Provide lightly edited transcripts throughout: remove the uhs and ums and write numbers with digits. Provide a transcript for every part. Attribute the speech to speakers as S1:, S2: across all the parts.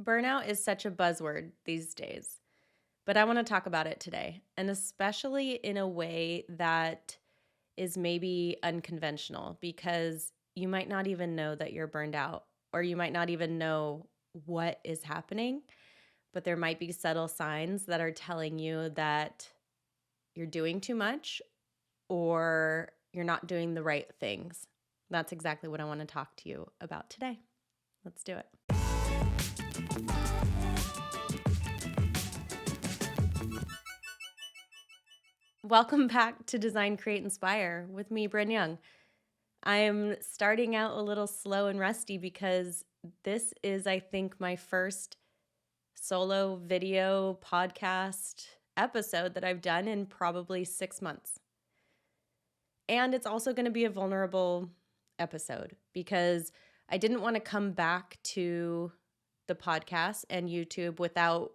S1: Burnout is such a buzzword these days, but I want to talk about it today, and especially in a way that is maybe unconventional because you might not even know that you're burned out, or you might not even know what is happening, but there might be subtle signs that are telling you that you're doing too much or you're not doing the right things. That's exactly what I want to talk to you about today. Let's do it. Welcome back to Design, Create, Inspire with me, Bryn Young. I'm starting out a little slow and rusty because this is, I think, my first solo video podcast episode that I've done in probably 6 months. And it's also going to be a vulnerable episode because I didn't want to come back to the podcast and YouTube without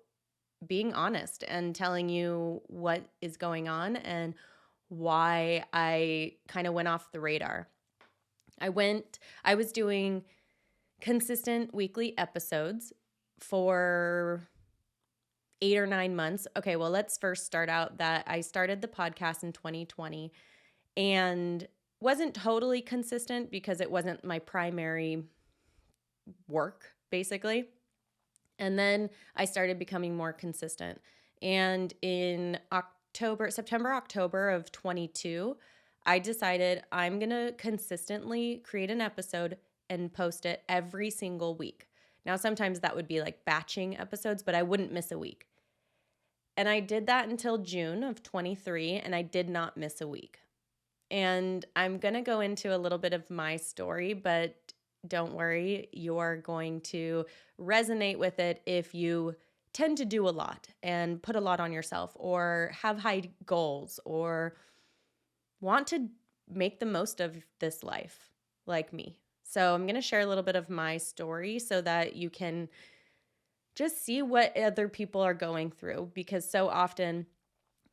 S1: being honest and telling you what is going on and why I kind of went off the radar. I was doing consistent weekly episodes for 8 or 9 months. Okay, well, let's first start out that I started the podcast in 2020 and wasn't totally consistent because it wasn't my primary work, basically. And then I started becoming more consistent. And in September, October of 22, I decided I'm going to consistently create an episode and post it every single week. Now, sometimes that would be like batching episodes, but I wouldn't miss a week. And I did that until June of 23, and I did not miss a week. And I'm going to go into a little bit of my story, but don't worry, you're going to resonate with it if you tend to do a lot and put a lot on yourself or have high goals or want to make the most of this life like me. So I'm going to share a little bit of my story so that you can just see what other people are going through, because so often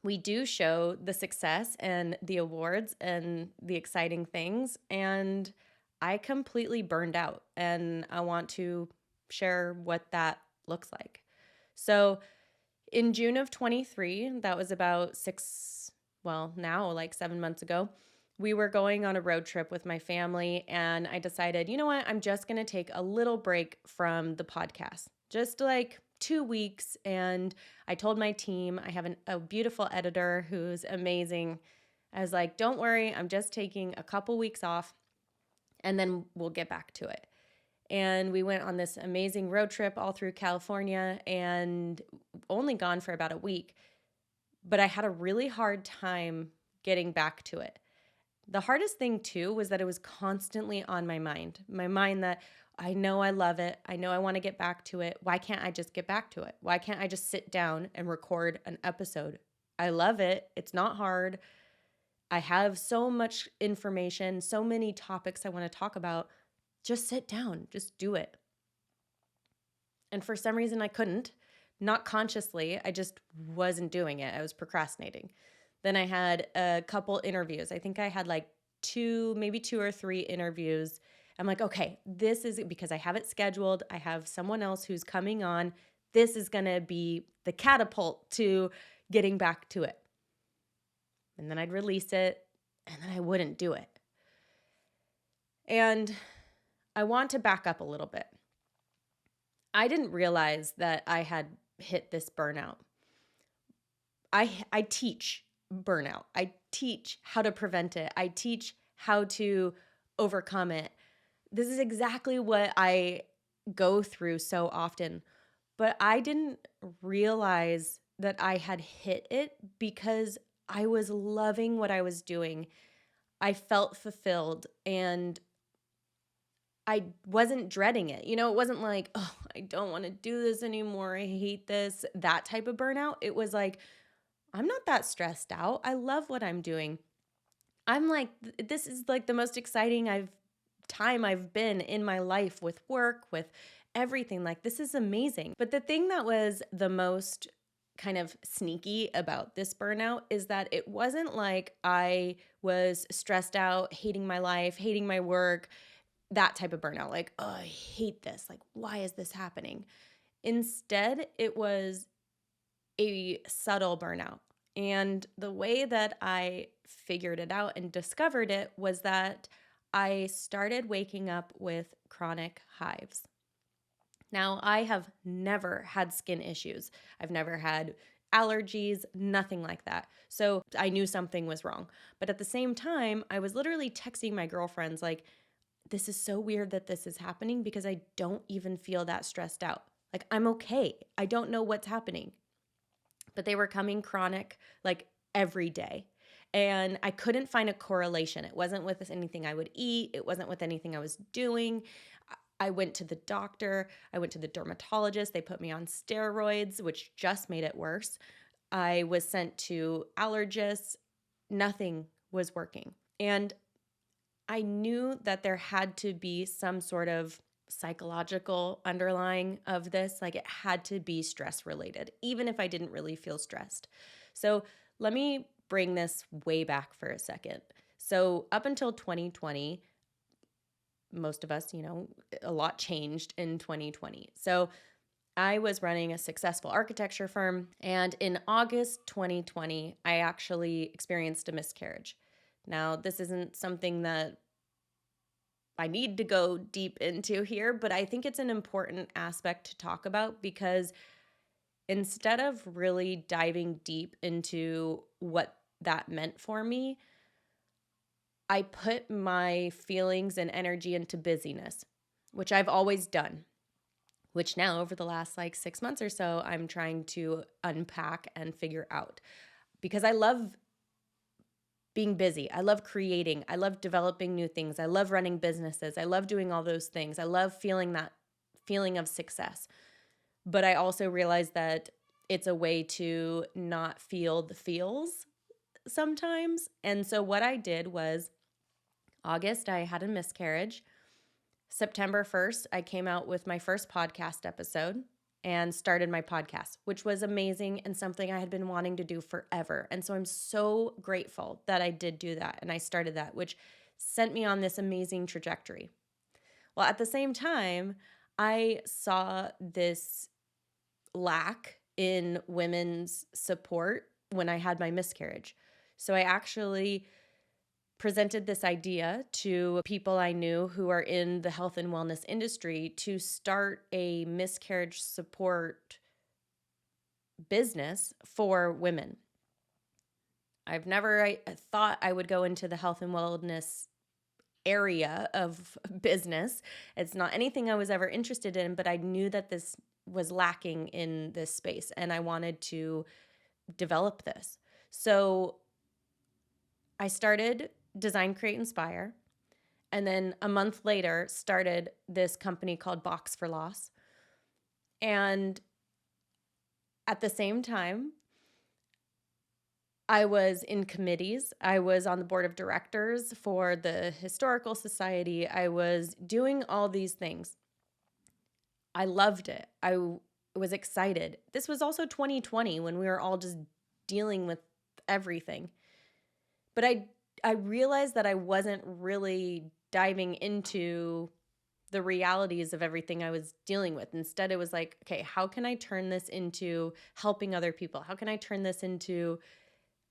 S1: we do show the success and the awards and the exciting things, and I completely burned out, and I want to share what that looks like. So in June of 23, that was about 7 months ago, we were going on a road trip with my family, and I decided, you know what, I'm just going to take a little break from the podcast, just like 2 weeks. And I told my team, I have a beautiful editor who's amazing. I was like, don't worry, I'm just taking a couple weeks off and then we'll get back to it. And we went on this amazing road trip all through California and only gone for about a week. But I had a really hard time getting back to it. The hardest thing too was that it was constantly on my mind that I know I love it. I know I want to get back to it. Why can't I just get back to it? Why can't I just sit down and record an episode? I love it. It's not hard. I have so much information, so many topics I want to talk about. Just sit down, just do it. And for some reason I couldn't, not consciously, I just wasn't doing it. I was procrastinating. Then I had a couple interviews. I think I had like maybe two or three interviews. I'm like, okay, this is because I have it scheduled. I have someone else who's coming on. This is going to be the catapult to getting back to it. And then I'd release it, and then I wouldn't do it. And I want to back up a little bit. I didn't realize that I had hit this burnout. I teach burnout. I teach how to prevent it. I teach how to overcome it. This is exactly what I go through so often. But I didn't realize that I had hit it because I was loving what I was doing. I felt fulfilled and I wasn't dreading it. It wasn't like, oh, I don't want to do this anymore. I hate this, that type of burnout. It was like, I'm not that stressed out. I love what I'm doing. I'm like, this is like the most exciting time I've been in my life with work, with everything. Like, this is amazing. But the thing that was the most kind of sneaky about this burnout is that it wasn't like I was stressed out, hating my life, hating my work, that type of burnout. Like, oh, I hate this. Like, why is this happening? Instead, it was a subtle burnout. And the way that I figured it out and discovered it was that I started waking up with chronic hives. Now, I have never had skin issues. I've never had allergies, nothing like that. So I knew something was wrong. But at the same time, I was literally texting my girlfriends, like, this is so weird that this is happening because I don't even feel that stressed out. Like, I'm okay. I don't know what's happening. But they were coming chronic, like every day. And I couldn't find a correlation. It wasn't with anything I would eat, it wasn't with anything I was doing. I went to the doctor, I went to the dermatologist. They put me on steroids, which just made it worse. I was sent to allergists. Nothing was working. And I knew that there had to be some sort of psychological underlying of this. Like, it had to be stress related, even if I didn't really feel stressed. So let me bring this way back for a second. So up until 2020, most of us, a lot changed in 2020. So I was running a successful architecture firm, and in August 2020, I actually experienced a miscarriage. Now, this isn't something that I need to go deep into here, but I think it's an important aspect to talk about because instead of really diving deep into what that meant for me, I put my feelings and energy into busyness, which I've always done, which now over the last 6 months or so, I'm trying to unpack and figure out because I love being busy. I love creating. I love developing new things. I love running businesses. I love doing all those things. I love feeling that feeling of success. But I also realize that it's a way to not feel the feels sometimes. And so what I did was August, I had a miscarriage. September 1st, I came out with my first podcast episode and started my podcast, which was amazing and something I had been wanting to do forever. And so I'm so grateful that I did do that and I started that, which sent me on this amazing trajectory. Well, at the same time, I saw this lack in women's support when I had my miscarriage. So I actually presented this idea to people I knew who are in the health and wellness industry to start a miscarriage support business for women. I thought I would go into the health and wellness area of business. It's not anything I was ever interested in, but I knew that this was lacking in this space and I wanted to develop this. So I started Design, Create, Inspire. And then a month later, started this company called Box for Loss. And at the same time, I was in committees. I was on the board of directors for the Historical Society. I was doing all these things. I loved it. I was excited. This was also 2020 when we were all just dealing with everything. But I realized that I wasn't really diving into the realities of everything I was dealing with. Instead, it was like, okay, how can I turn this into helping other people? How can I turn this into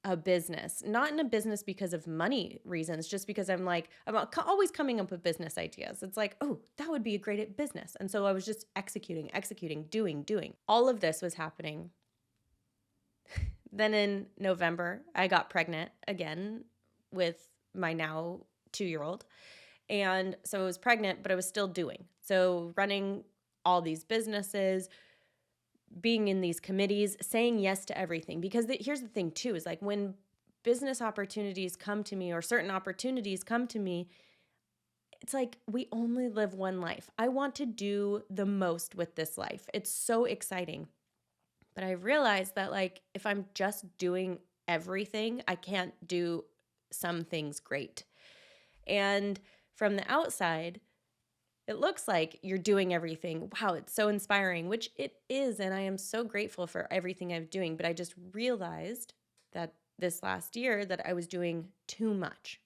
S1: a business? Not in a business because of money reasons, just because I'm always coming up with business ideas. It's like, oh, that would be a great business. And so I was just executing, doing. All of this was happening. Then in November, I got pregnant again with my now 2-year-old. And so I was pregnant, but I was still doing. So running all these businesses, being in these committees, saying yes to everything. Because here's the thing too, is when business opportunities come to me or certain opportunities come to me, it's like we only live one life. I want to do the most with this life. It's so exciting. But I realized that if I'm just doing everything, I can't do some things great. And from the outside, it looks like you're doing everything. Wow, it's so inspiring, which it is. And I am so grateful for everything I'm doing. But I just realized that this last year that I was doing too much.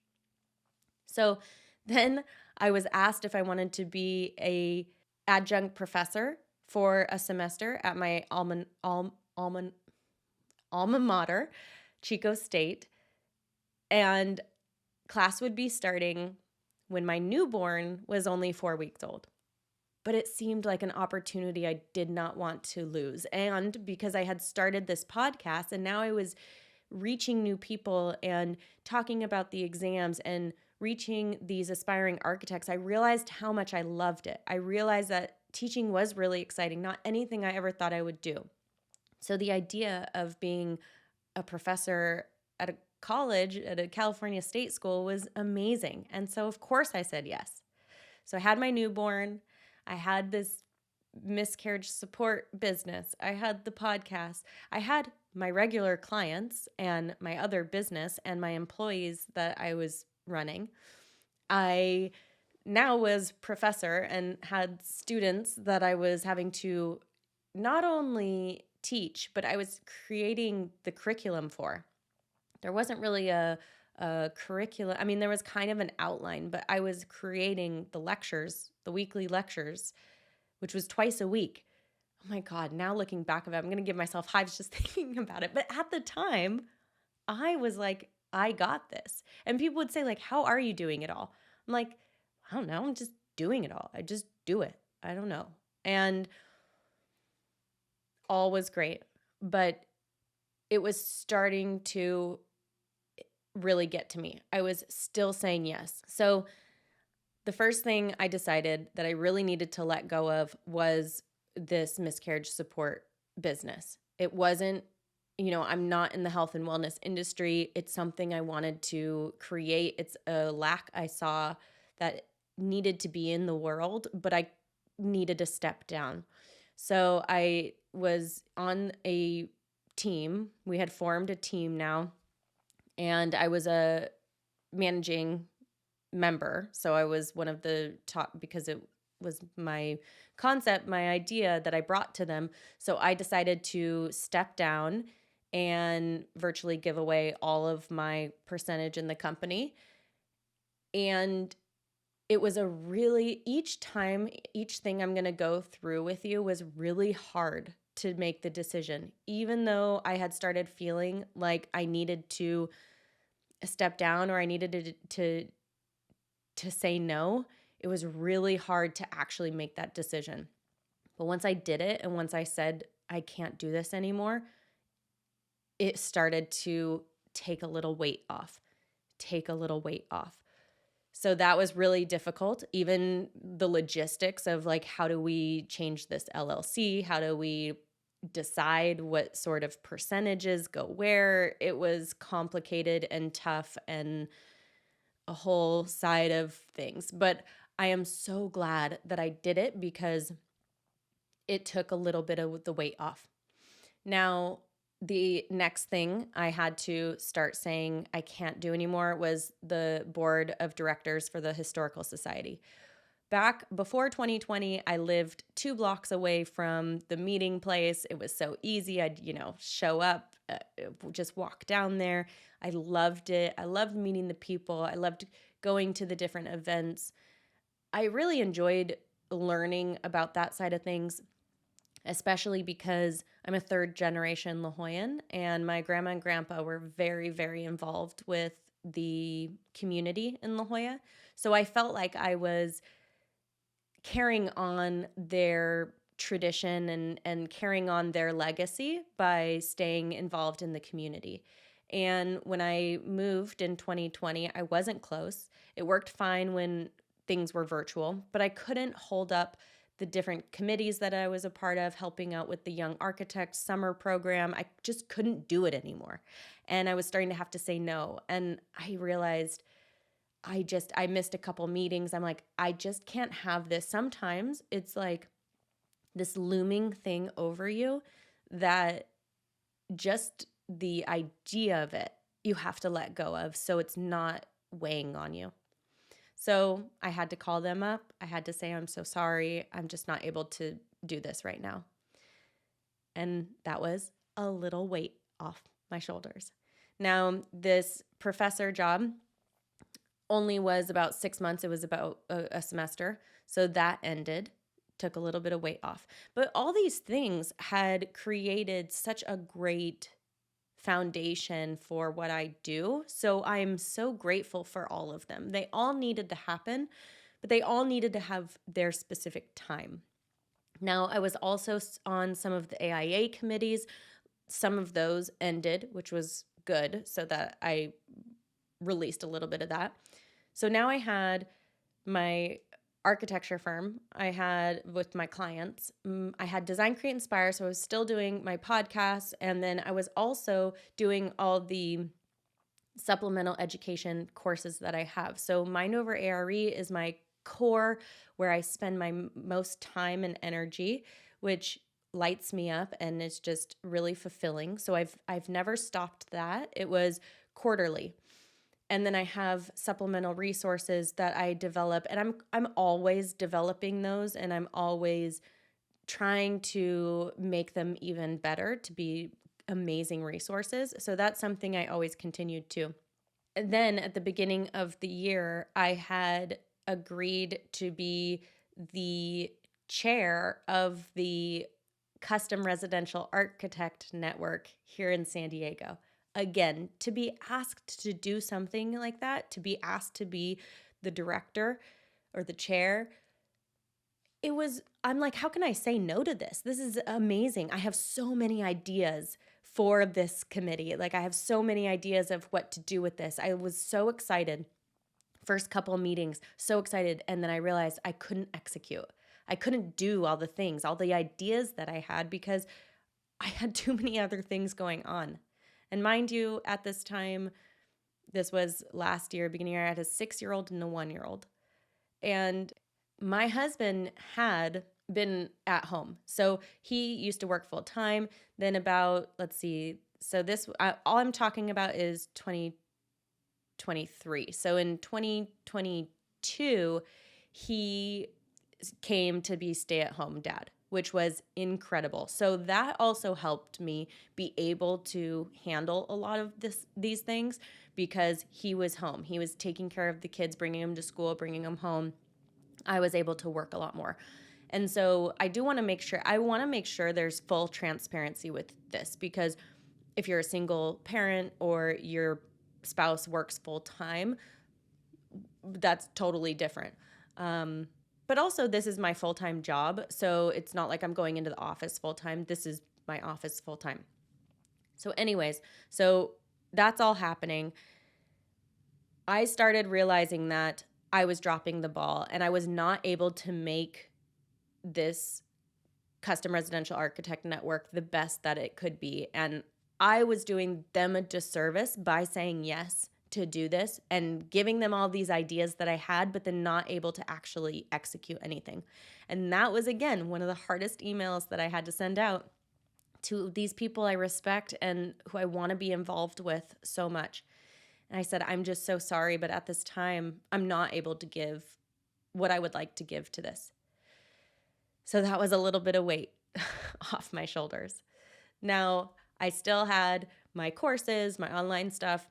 S1: So then I was asked if I wanted to be a adjunct professor for a semester at my alma mater, Chico State, and class would be starting when my newborn was only 4 weeks old. But it seemed like an opportunity I did not want to lose. And because I had started this podcast and now I was reaching new people and talking about the exams and reaching these aspiring architects, I realized how much I loved it. I realized that teaching was really exciting, not anything I ever thought I would do. So the idea of being a professor at a college, at a California state school, was amazing. And so, of course, I said yes. So I had my newborn. I had this miscarriage support business. I had the podcast. I had my regular clients and my other business and my employees that I was running. I now was professor and had students that I was having to not only teach, but I was creating the curriculum for. There wasn't really a curriculum. I mean, there was kind of an outline, but I was creating the lectures, the weekly lectures, which was twice a week. Oh my God, now looking back of it, I'm going to give myself hives just thinking about it. But at the time, I was like, I got this. And people would say, like, how are you doing it all? I'm like, I don't know. I'm just doing it all. I just do it. I don't know. And all was great. But it was starting to really get to me. I was still saying yes. So the first thing I decided that I really needed to let go of was this miscarriage support business. It wasn't, I'm not in the health and wellness industry. It's something I wanted to create. It's a lack I saw that needed to be in the world, but I needed to step down. So I was on a team. We had formed a team now, and I was a managing member. So I was one of the top because it was my concept, my idea that I brought to them. So I decided to step down and virtually give away all of my percentage in the company. And it was each thing I'm going to go through with you was really hard to make the decision. Even though I had started feeling like I needed to step down or I needed to say no, it was really hard to actually make that decision. But once I did it and once I said, I can't do this anymore, it started to take a little weight off. So that was really difficult. Even the logistics of like, how do we change this LLC? How do we decide what sort of percentages go where? It was complicated and tough and a whole side of things. But I am so glad that I did it because it took a little bit of the weight off. Now, the next thing I had to start saying I can't do anymore was the board of directors for the Historical Society. Back before 2020, I lived 2 blocks away from the meeting place. It was so easy. I'd, show up, just walk down there. I loved it. I loved meeting the people. I loved going to the different events. I really enjoyed learning about that side of things, especially because I'm a 3rd generation La Jolla, and my grandma and grandpa were very, very involved with the community in La Jolla. So I felt like I was carrying on their tradition and carrying on their legacy by staying involved in the community. And when I moved in 2020, I wasn't close. It worked fine when things were virtual, but I couldn't hold up the different committees that I was a part of, helping out with the Young Architects summer program. I just couldn't do it anymore. And I was starting to have to say no. And I realized I missed a couple meetings. I'm like, I just can't have this. Sometimes it's like this looming thing over you that just the idea of it, you have to let go of so it's not weighing on you. So I had to call them up. I had to say, I'm so sorry. I'm just not able to do this right now. And that was a little weight off my shoulders. Now, this professor job only was about 6 months. It was about a semester. So that ended. took a little bit of weight off. But all these things had created such a great foundation for what I do. So I'm so grateful for all of them. They all needed to happen, but they all needed to have their specific time. Now, I was also on some of the AIA committees. Some of those ended, which was good, so that I released a little bit of that. So now I had my architecture firm I had with my clients. I had Design, Create, Inspire. So I was still doing my podcast. And then I was also doing all the supplemental education courses that I have. So Mind Over ARE is my core where I spend my most time and energy, which lights me up and is just really fulfilling. So I've never stopped that. It was quarterly. And then I have supplemental resources that I develop, and I'm always developing those, and I'm always trying to make them even better to be amazing resources. So that's something I always continued to. And then at the beginning of the year, I had agreed to be the chair of the Custom Residential Architect Network here in San Diego. Again, to be asked to do something like that, to be asked to be the director or the chair, I'm like, how can I say no to this? This is amazing. I have so many ideas for this committee. Like, I have so many ideas of what to do with this. I was so excited. First couple meetings, so excited. And then I realized I couldn't execute. I couldn't do all the things, all the ideas that I had because I had too many other things going on. And mind you, at this time, this was last year, beginning of year, I had a 6-year-old and a 1-year-old. And my husband had been at home. So he used to work full time. Then about, let's see, so all I'm talking about is 2023. So in 2022, he came to be stay-at-home dad, which was incredible. So that also helped me be able to handle a lot of these things because he was home. He was taking care of the kids, bringing them to school, bringing them home. I was able to work a lot more. And so I want to make sure there's full transparency with this, because if you're a single parent or your spouse works full time, that's totally different. But also, this is my full-time job, so it's not like I'm going into the office full-time. This is my office full-time. So anyways, so that's all happening. I started realizing that I was dropping the ball and I was not able to make this Custom Residential Architect Network the best that it could be. And I was doing them a disservice by saying yes to do this and giving them all these ideas that I had, but then not able to actually execute anything. And that was, again, one of the hardest emails that I had to send out to these people I respect and who I want to be involved with so much. And I said, I'm just so sorry, but at this time, I'm not able to give what I would like to give to this. So that was a little bit of weight off my shoulders. Now, I still had my courses, my online stuff,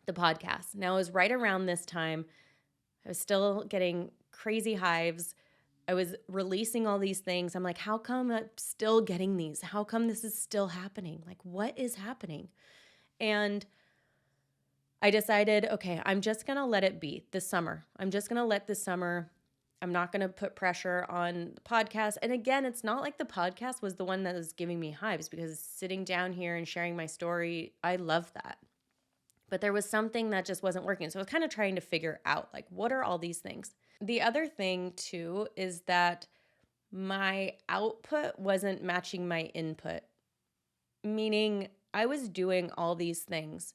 S1: the podcast. Now, it was right around this time. I was still getting crazy hives. I was releasing all these things. I'm like, how come I'm still getting these? How come this is still happening? Like, what is happening? And I decided, okay, I'm just going to let it be this summer. I'm just going to let this summer. I'm not going to put pressure on the podcast. And again, it's not like the podcast was the one that was giving me hives, because sitting down here and sharing my story, I love that. But there was something that just wasn't working. So I was kind of trying to figure out, like, what are all these things? The other thing too is that my output wasn't matching my input, meaning I was doing all these things,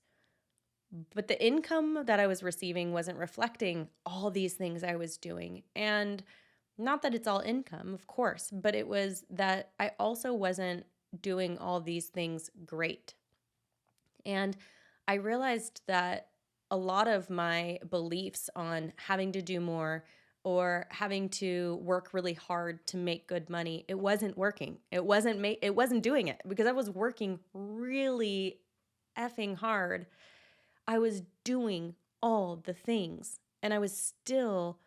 S1: but the income that I was receiving wasn't reflecting all these things I was doing. And not that it's all income, of course, but it was that I also wasn't doing all these things great. And I realized that a lot of my beliefs on having to do more or having to work really hard to make good money, it wasn't working. It wasn't doing it, because I was working really effing hard. I was doing all the things and I was still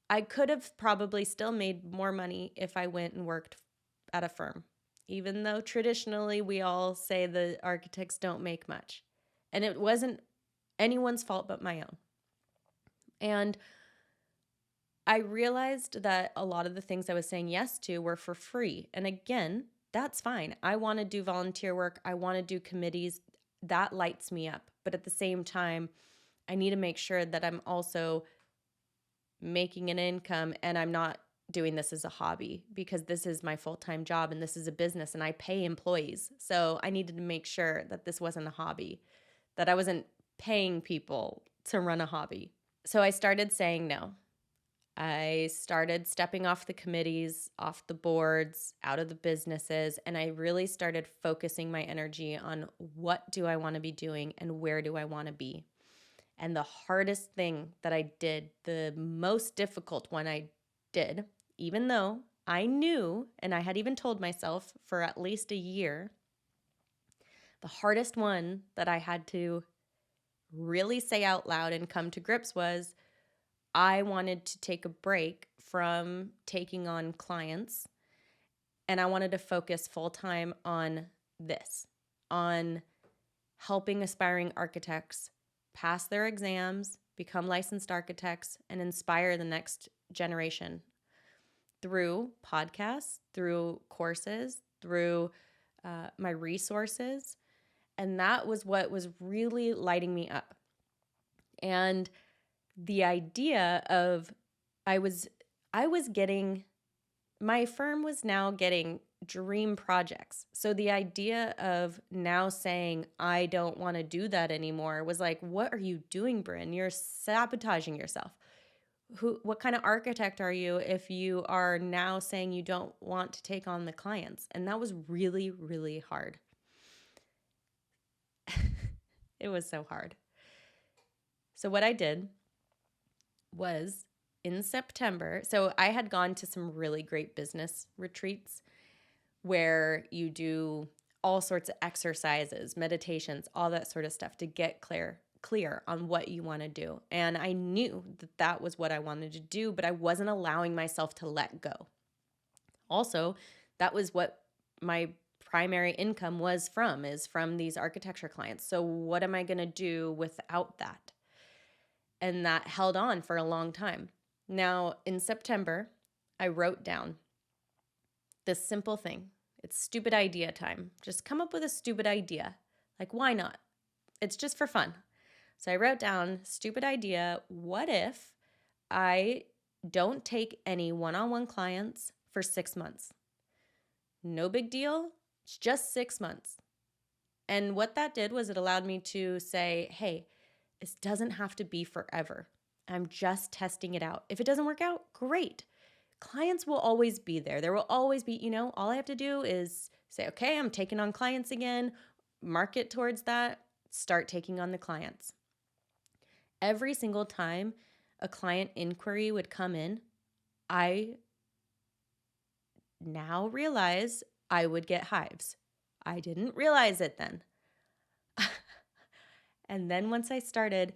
S1: I could have probably still made more money if I went and worked at a firm, even though traditionally we all say the architects don't make much. And it wasn't anyone's fault but my own. And I realized that a lot of the things I was saying yes to were for free. And again, that's fine. I want to do volunteer work. I want to do committees. That lights me up. But at the same time, I need to make sure that I'm also making an income and I'm not doing this as a hobby, because this is my full-time job and this is a business and I pay employees. So I needed to make sure that this wasn't a hobby, that I wasn't paying people to run a hobby. So I started saying no. I started stepping off the committees, off the boards, out of the businesses, and I really started focusing my energy on what do I want to be doing and where do I want to be. And the hardest thing that I did, the most difficult one I did, even though I knew, and I had even told myself for at least a year, the hardest one that I had to really say out loud and come to grips was I wanted to take a break from taking on clients, and I wanted to focus full time on this, on helping aspiring architects pass their exams, become licensed architects, and inspire the next generation through podcasts, through courses, through my resources. And that was what was really lighting me up. And the idea of I was getting, my firm was now getting dream projects. So the idea of now saying I don't want to do that anymore was like, what are you doing, Bryn? You're sabotaging yourself. What kind of architect are you if you are now saying you don't want to take on the clients? And that was really, really hard. It was so hard. So what I did was in September, so I had gone to some really great business retreats where you do all sorts of exercises, meditations, all that sort of stuff to get clear on what you want to do. And I knew that that was what I wanted to do, but I wasn't allowing myself to let go. Also, that was what my primary income is from these architecture clients. So what am I going to do without that? And that held on for a long time. Now, in September, I wrote down this simple thing. It's stupid idea time. Just come up with a stupid idea. Like, why not? It's just for fun. So I wrote down, stupid idea, what if I don't take any one-on-one clients for 6 months? No big deal. It's just 6 months. And what that did was it allowed me to say, hey, this doesn't have to be forever. I'm just testing it out. If it doesn't work out, great. Clients will always be there. There will always be, all I have to do is say, okay, I'm taking on clients again, market towards that, start taking on the clients. Every single time a client inquiry would come in, I now realize I would get hives. I didn't realize it then. And then once I started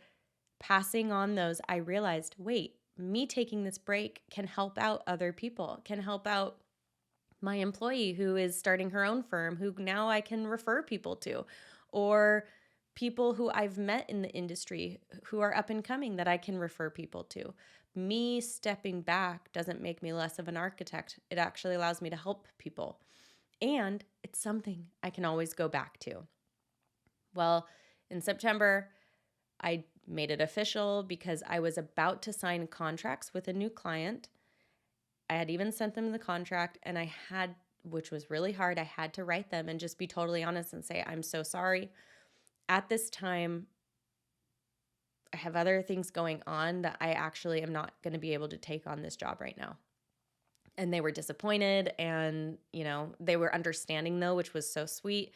S1: passing on those, I realized, wait, me taking this break can help out other people, can help out my employee who is starting her own firm, who now I can refer people to, or people who I've met in the industry who are up and coming that I can refer people to. Me stepping back doesn't make me less of an architect. It actually allows me to help people. And it's something I can always go back to. Well, in September, I made it official because I was about to sign contracts with a new client. I had even sent them the contract, and I had, which was really hard, I had to write them and just be totally honest and say, I'm so sorry. At this time, I have other things going on that I actually am not going to be able to take on this job right now. And they were disappointed, and, they were understanding though, which was so sweet.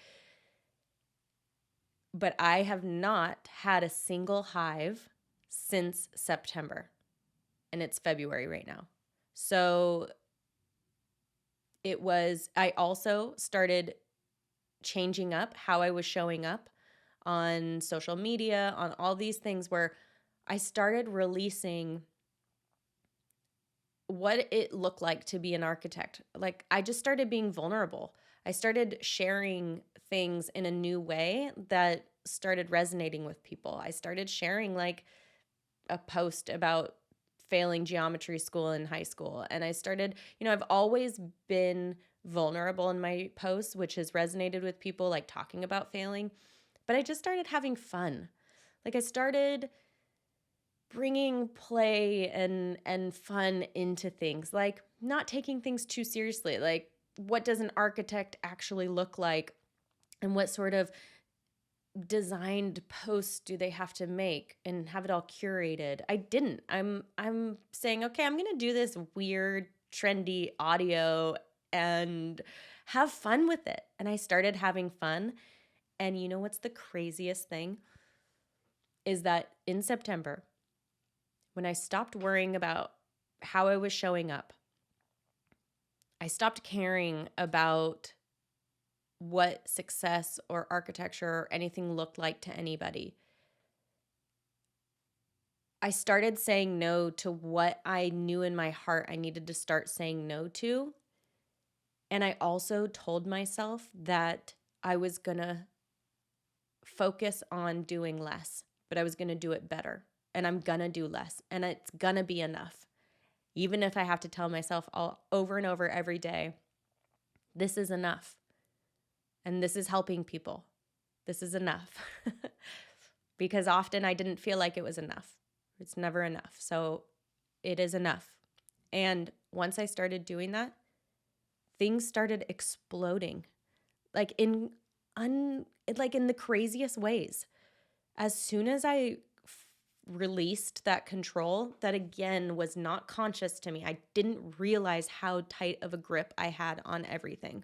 S1: But I have not had a single hive since September, and it's February right now. So I also started changing up how I was showing up on social media, on all these things where I started releasing what it looked like to be an architect. Like, I just started being vulnerable. I started sharing things in a new way that started resonating with people. I started sharing like a post about failing geometry school in high school. And I started, I've always been vulnerable in my posts, which has resonated with people, like talking about failing. But I just started having fun. Like, I started bringing play and fun into things, like not taking things too seriously. Like, what does an architect actually look like, and what sort of designed posts do they have to make, and have it all curated. I didn't. I'm saying, okay, I'm going to do this weird trendy audio and have fun with it. And I started having fun. And you know what's the craziest thing is that in September, when I stopped worrying about how I was showing up, I stopped caring about what success or architecture or anything looked like to anybody. I started saying no to what I knew in my heart I needed to start saying no to. And I also told myself that I was going to focus on doing less, but I was going to do it better. And I'm going to do less. And it's going to be enough. Even if I have to tell myself all over and over every day, this is enough. And this is helping people. This is enough. Because often I didn't feel like it was enough. It's never enough. So it is enough. And once I started doing that, things started exploding, like in the craziest ways. As soon as I released that control, that again was not conscious to me, I didn't realize how tight of a grip I had on everything.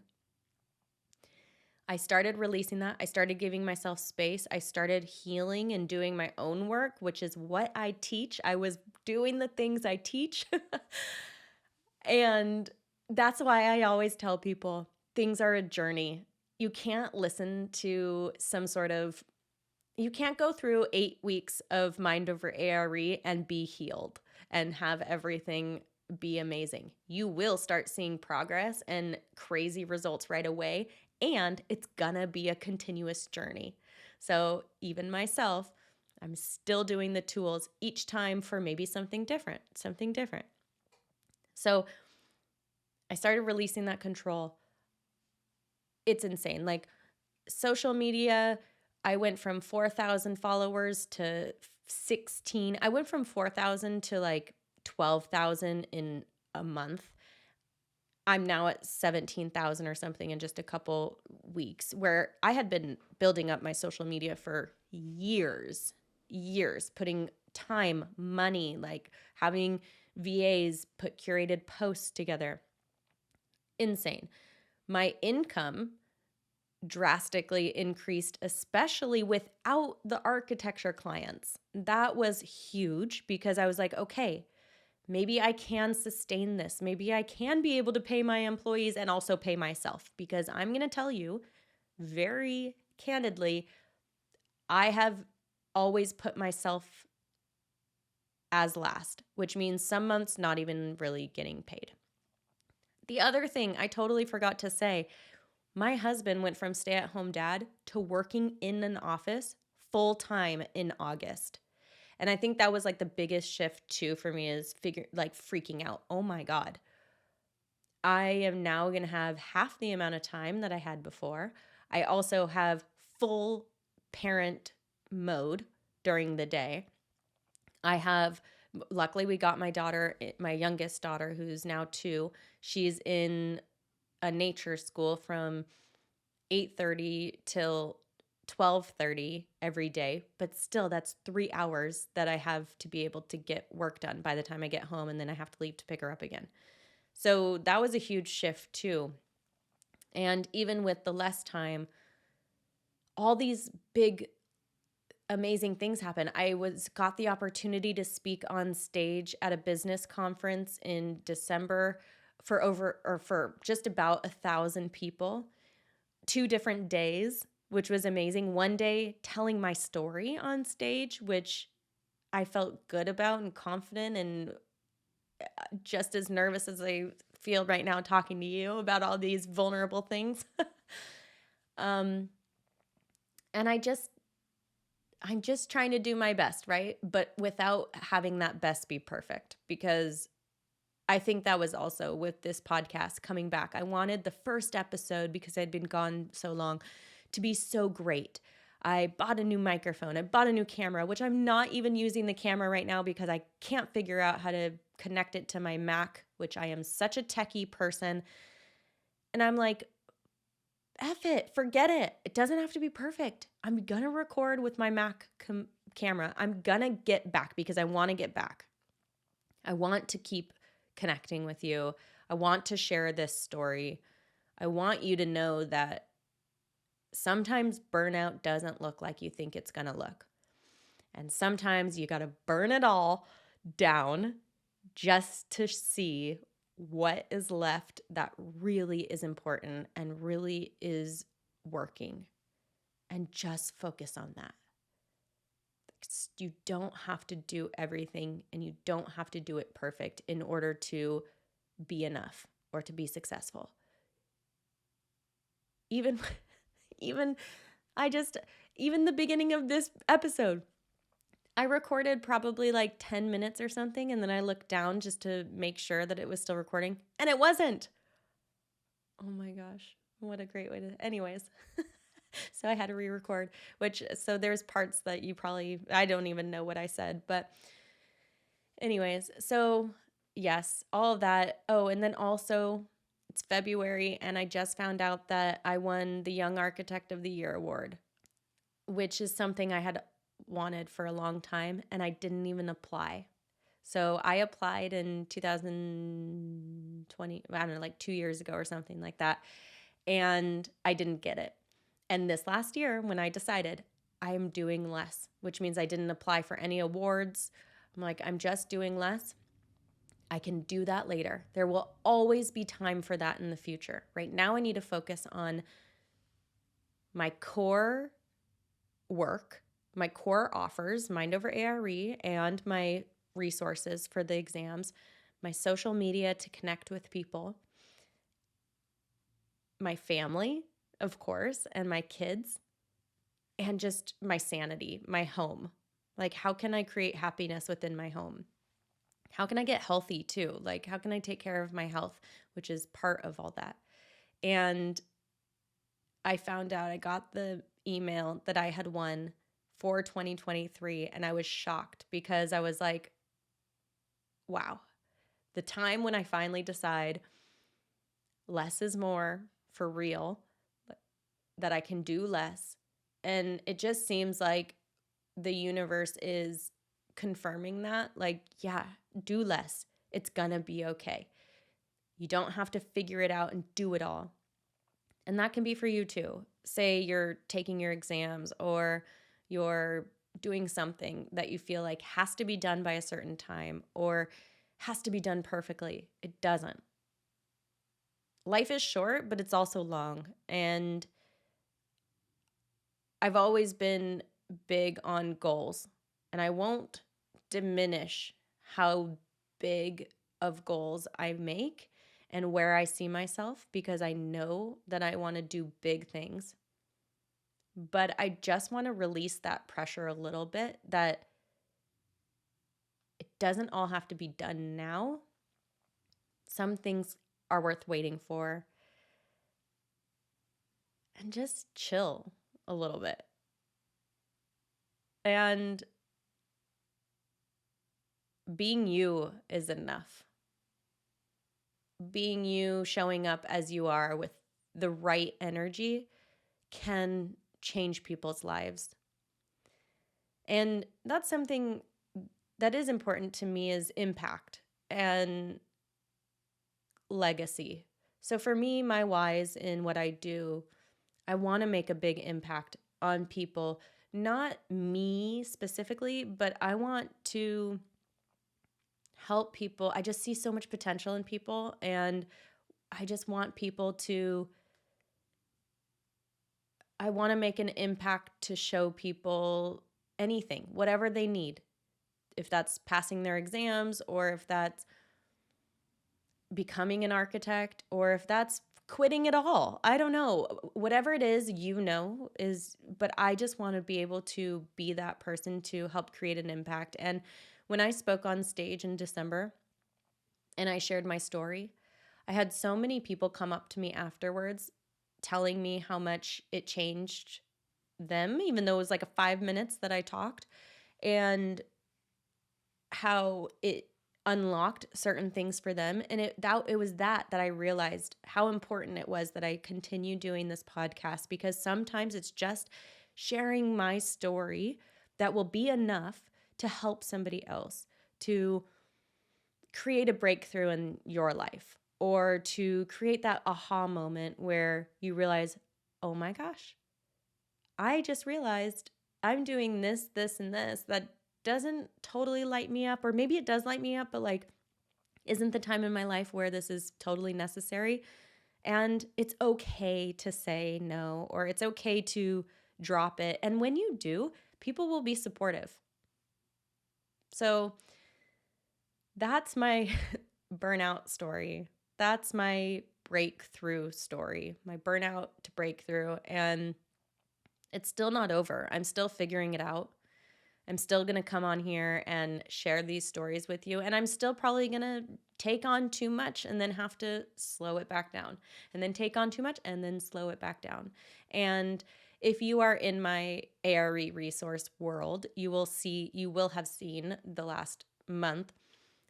S1: I started releasing that. I started giving myself space. I started healing and doing my own work, which is what I teach. I was doing the things I teach. And that's why I always tell people things are a journey. You can't listen to you can't go through 8 weeks of Mind Over ARE and be healed and have everything be amazing. You will start seeing progress and crazy results right away, and it's gonna be a continuous journey. So even myself, I'm still doing the tools each time for maybe something different. So I started releasing that control. It's insane. Like, social media, I went from 4,000 followers to 16. I went from 4,000 to like 12,000 in a month. I'm now at 17,000 or something in just a couple weeks, where I had been building up my social media for years, putting time, money, like having VAs put curated posts together. Insane. My income drastically increased, especially without the architecture clients. That was huge because I was like, okay, maybe I can sustain this. Maybe I can be able to pay my employees and also pay myself, because I'm going to tell you very candidly, I have always put myself as last, which means some months not even really getting paid. The other thing I totally forgot to say, my husband went from stay-at-home dad to working in an office full-time in August. And I think that was like the biggest shift too for me, is freaking out. Oh my God. I am now going to have half the amount of time that I had before. I also have full parent mode during the day. Luckily we got my youngest daughter, who's now 2. She's in a nature school from 8:30 till 12:30 every day, but still that's 3 hours that I have to be able to get work done by the time I get home, and then I have to leave to pick her up again. So that was a huge shift too. And even with the less time, all these big amazing things happen. Got the opportunity to speak on stage at a business conference in December for just about 1,000 people, 2 different days, which was amazing. One day telling my story on stage, which I felt good about and confident, and just as nervous as I feel right now talking to you about all these vulnerable things. um, and I'm just trying to do my best, right? But without having that best be perfect, because I think that was also with this podcast coming back. I wanted the first episode, because I'd been gone so long, to be so great. I bought a new microphone. I bought a new camera, which I'm not even using the camera right now because I can't figure out how to connect it to my Mac, which I am such a techie person. And I'm like, F it, forget it. It doesn't have to be perfect. I'm going to record with my Mac camera. I'm going to get back because I want to get back. I want to keep connecting with you. I want to share this story. I want you to know that sometimes burnout doesn't look like you think it's going to look. And sometimes you got to burn it all down just to see what is left that really is important and really is working. And just focus on that. You don't have to do everything, and you don't have to do it perfect in order to be enough or to be successful. Even the beginning of this episode, I recorded probably like 10 minutes or something, and then I looked down just to make sure that it was still recording, and it wasn't. Oh my gosh, what a great way to, anyways. So I had to re-record, so there's parts that I don't even know what I said, but anyways, so yes, all of that. Oh, and then also it's February, and I just found out that I won the Young Architect of the Year award, which is something I had wanted for a long time, and I didn't even apply. So I applied in 2020, I don't know, like 2 years ago or something like that, and I didn't get it. And this last year, when I decided I'm doing less, which means I didn't apply for any awards, I'm like, I'm just doing less. I can do that later. There will always be time for that in the future. Right now, I need to focus on my core work, my core offers, Mind Over ARE, and my resources for the exams, my social media to connect with people, my family, of course, and my kids, and just my sanity, my home. Like, how can I create happiness within my home? How can I get healthy too? Like, how can I take care of my health, which is part of all that? And I found out, I got the email that I had won for 2023, and I was shocked because I was like, wow, the time when I finally decide less is more for real, that I can do less. And it just seems like the universe is confirming that, like, yeah, do less. It's gonna be okay. You don't have to figure it out and do it all. And that can be for you too. Say you're taking your exams, or you're doing something that you feel like has to be done by a certain time or has to be done perfectly. It doesn't. Life is short, but it's also long. And I've always been big on goals, and I won't diminish how big of goals I make and where I see myself, because I know that I want to do big things. But I just want to release that pressure a little bit, that it doesn't all have to be done now. Some things are worth waiting for. And just chill a little bit. And being you is enough. Being you, showing up as you are with the right energy, can change people's lives. And that's something that is important to me, is impact and legacy. So for me, my whys in what I do, I want to make a big impact on people, not me specifically, but I want to help people. I just see so much potential in people, and I just want people to, I want to make an impact to show people anything, whatever they need. If that's passing their exams, or if that's becoming an architect, or if that's quitting it all. I don't know. Whatever it is, but I just want to be able to be that person to help create an impact. And when I spoke on stage in December and I shared my story, I had so many people come up to me afterwards telling me how much it changed them, even though it was like a 5 minutes that I talked, and how it unlocked certain things for them. And it was that I realized how important it was that I continue doing this podcast, because sometimes it's just sharing my story that will be enough to help somebody else to create a breakthrough in your life, or to create that aha moment where you realize, oh my gosh, I just realized I'm doing this, this, and this that doesn't totally light me up, or maybe it does light me up, but like isn't the time in my life where this is totally necessary. And it's okay to say no, or it's okay to drop it. And when you do, people will be supportive. So that's my burnout story. That's my breakthrough story, my burnout to breakthrough. And it's still not over. I'm still figuring it out. I'm still going to come on here and share these stories with you. And I'm still probably going to take on too much and then have to slow it back down, and then take on too much and then slow it back down. And if you are in my ARE resource world, you will have seen the last month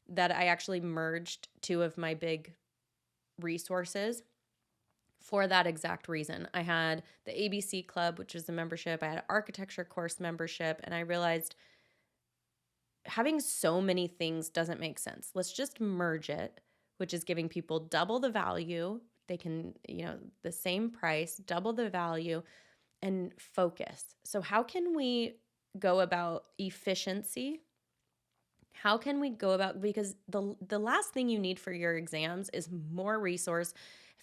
S1: that I actually merged two of my big resources for that exact reason. I had the ABC Club, which is a membership. I had an architecture course membership, and I realized having so many things doesn't make sense. Let's just merge it, which is giving people double the value. They can, the same price, double the value, and focus. So how can we go about efficiency? How can we go about, because the last thing you need for your exams is more resource,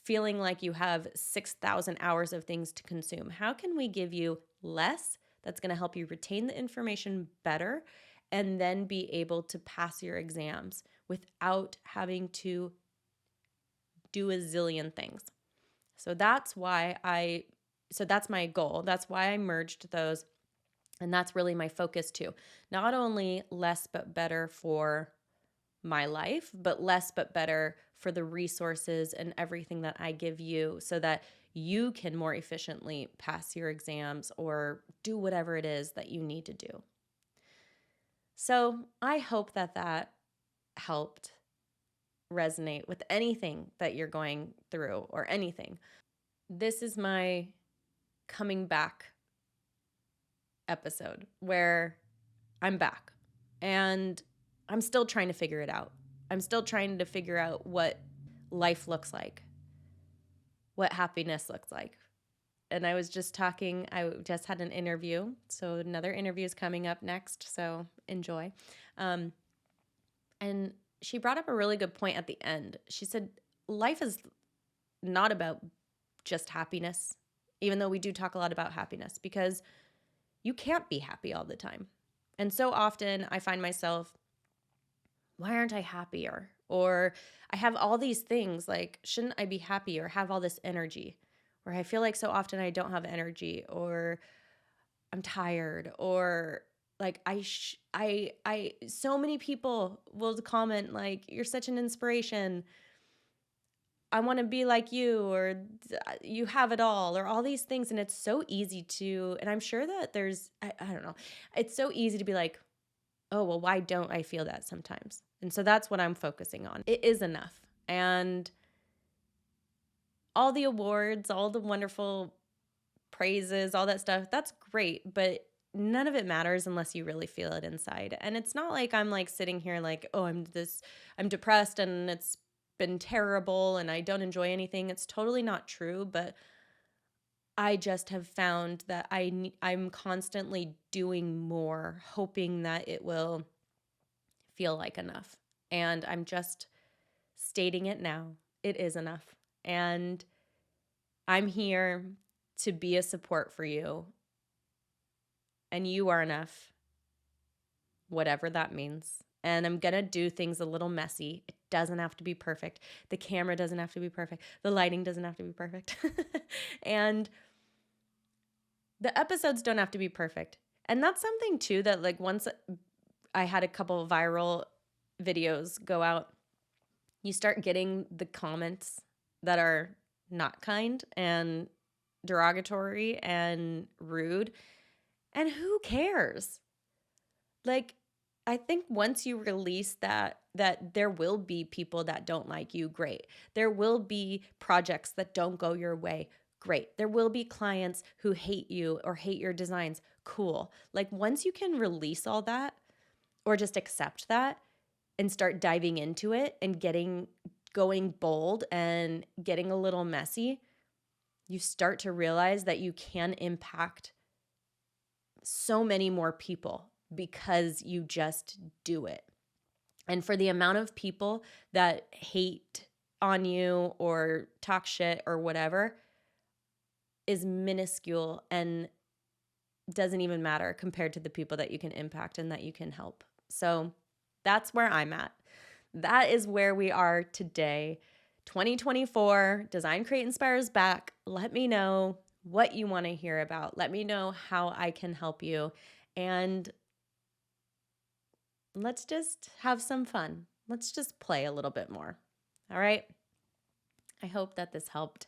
S1: feeling like you have 6,000 hours of things to consume. How can we give you less that's going to help you retain the information better, and then be able to pass your exams without having to do a zillion things? So that's my goal. That's why I merged those. And that's really my focus too. Not only less but better for my life, but less but better for the resources and everything that I give you, so that you can more efficiently pass your exams or do whatever it is that you need to do. So I hope that helped resonate with anything that you're going through, or anything. This is my coming back episode where I'm back and I'm still trying to figure it out. I'm still trying to figure out what life looks like, what happiness looks like. And I just had an interview. So another interview is coming up next. So enjoy. And she brought up a really good point at the end. She said, life is not about just happiness, even though we do talk a lot about happiness, because you can't be happy all the time. And so often I find myself, why aren't I happier? Or I have all these things, like, shouldn't I be happy or have all this energy? Or I feel like so often I don't have energy, or I'm tired, or like so many people will comment like, you're such an inspiration. I want to be like you, or you have it all these things. And it's so easy to, and I'm sure that I don't know, it's so easy to be like, oh, well, why don't I feel that sometimes? And so that's what I'm focusing on. It is enough. And all the awards, all the wonderful praises, all that stuff, that's great. But none of it matters unless you really feel it inside. And it's not like I'm like sitting here like, oh, I'm depressed and it's been terrible and I don't enjoy anything. It's totally not true. But I just have found that I'm constantly doing more, hoping that it will feel like enough. And I'm just stating it now. It is enough. And I'm here to be a support for you. And you are enough, whatever that means. and I'm going to do things a little messy. It doesn't have to be perfect. The camera doesn't have to be perfect. The lighting doesn't have to be perfect. And the episodes don't have to be perfect. And that's something too that like once I had a couple of viral videos go out, you start getting the comments that are not kind and derogatory and rude. And who cares? Like, I think once you release that there will be people that don't like you, great. There will be projects that don't go your way, great. There will be clients who hate you or hate your designs, cool. Like once you can release all that or just accept that and start diving into it and going bold and getting a little messy, you start to realize that you can impact so many more people because you just do it. And for the amount of people that hate on you or talk shit or whatever is minuscule and doesn't even matter compared to the people that you can impact and that you can help. So that's where I'm at. That is where we are today. 2024, Design, Create, Inspire is back. Let me know what you want to hear about. Let me know how I can help you. And let's just have some fun. Let's just play a little bit more. All right? I hope that this helped.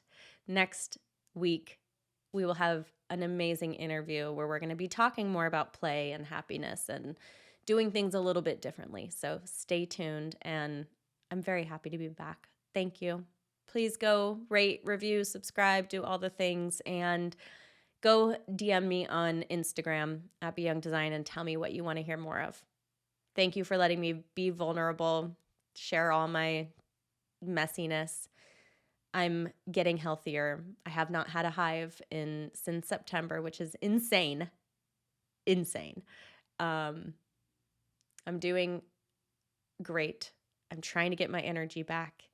S1: Next week, we will have an amazing interview where we're going to be talking more about play and happiness and doing things a little bit differently. So stay tuned, and I'm very happy to be back. Thank you. Please go rate, review, subscribe, do all the things, and go DM me on Instagram at Be Young Design and tell me what you want to hear more of. Thank you for letting me be vulnerable, share all my messiness. I'm getting healthier. I have not had a hive since September, which is insane. Insane. I'm doing great. I'm trying to get my energy back.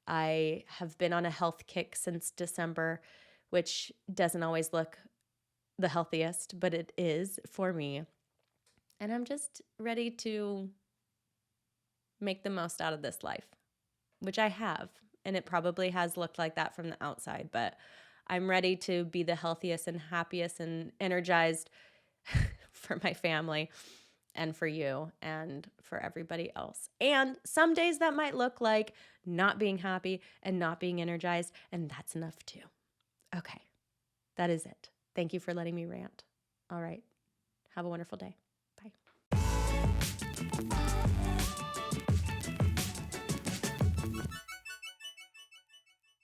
S1: I have been on a health kick since December, which doesn't always look the healthiest, but it is for me. And I'm just ready to make the most out of this life, which I have. And it probably has looked like that from the outside, but I'm ready to be the healthiest and happiest and energized for my family and for you and for everybody else. And some days that might look like not being happy and not being energized, and that's enough too. Okay, that is it. Thank you for letting me rant. All right, have a wonderful day.